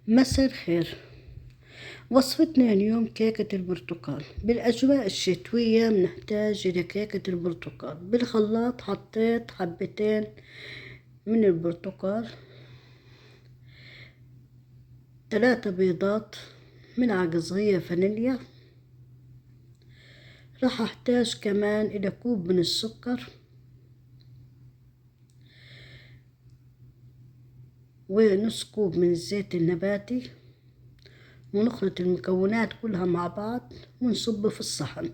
مساء الخير. وصفتنا اليوم كيكة البرتقال. بالأجواء الشتوية بنحتاج إلى كيكة البرتقال. بالخلاط حطيت حبتين من البرتقال، 3 بيضات، ملعقة صغيرة فانيليا. راح أحتاج كمان إلى كوب من السكر ونص كوب من الزيت النباتي، ونخلط المكونات كلها مع بعض ونصب في الصحن.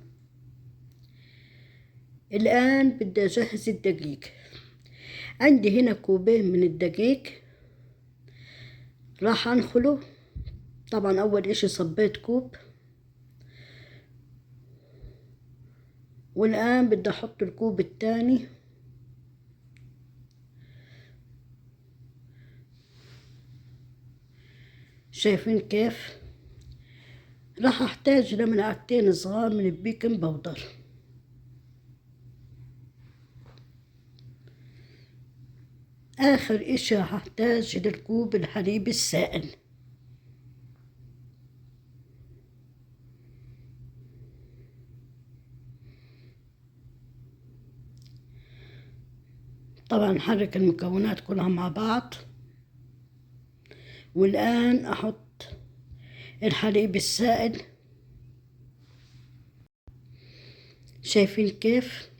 الآن بدي أجهز الدقيق. عندي هنا كوبين من الدقيق، راح أنخله. طبعا أول إشي صبيت كوب، والآن بدي أحط الكوب الثاني. شايفين كيف؟ راح أحتاج لملعقتين صغار من البيكنج باودر. آخر إشي راح أحتاج للكوب الحليب السائل. طبعا نحرك المكونات كلها مع بعض، والآن أحط الحليب السائل. شايفين كيف؟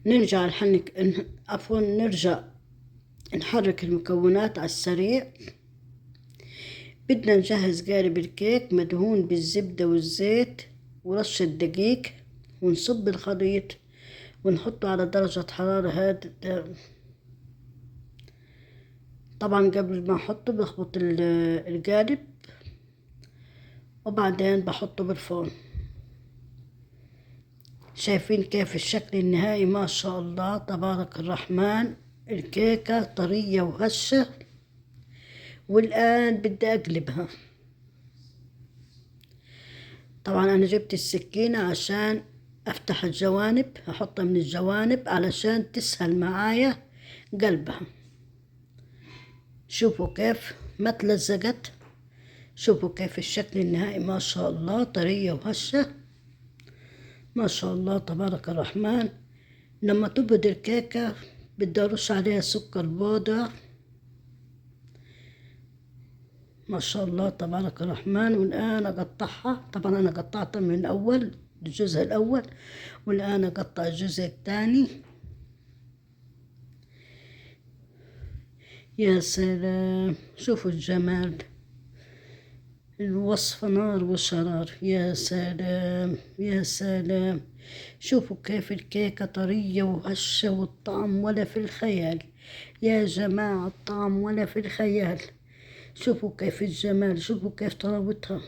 نرجع نرجع نحرك المكونات على السريع. بدنا نجهز قالب الكيك مدهون بالزبدة والزيت ورشة دقيق، ونصب الخليط ونحطه على درجة حرارة هادئة. طبعا قبل ما احطه بخبط القالب، وبعدين بحطه بالفرن. شايفين كيف الشكل النهائي؟ ما شاء الله تبارك الرحمن. الكيكة طرية وهشة. والآن بدي أقلبها. طبعا أنا جبت السكينة عشان أفتح الجوانب، أحطها من الجوانب علشان تسهل معايا قلبها. شوفوا كيف ما تلزقت. شوفوا كيف الشكل النهائي، ما شاء الله طرية وهشة. ما شاء الله تبارك الرحمن. لما تبرد الكيكة بدي أرش عليها سكر بودرة. ما شاء الله تبارك الرحمن. والآن أقطعها. طبعا أنا قطعتها من الأول، الجزء الأول، والآن أقطع الجزء الثاني. يا سلام، شوفوا الجمال. الوصفة نار وشرار. يا سلام يا سلام. شوفوا كيف الكيكة طرية وهشة، والطعم ولا في الخيال. يا جماعة الطعم ولا في الخيال. شوفوا كيف الجمال، شوفوا كيف طراوتها.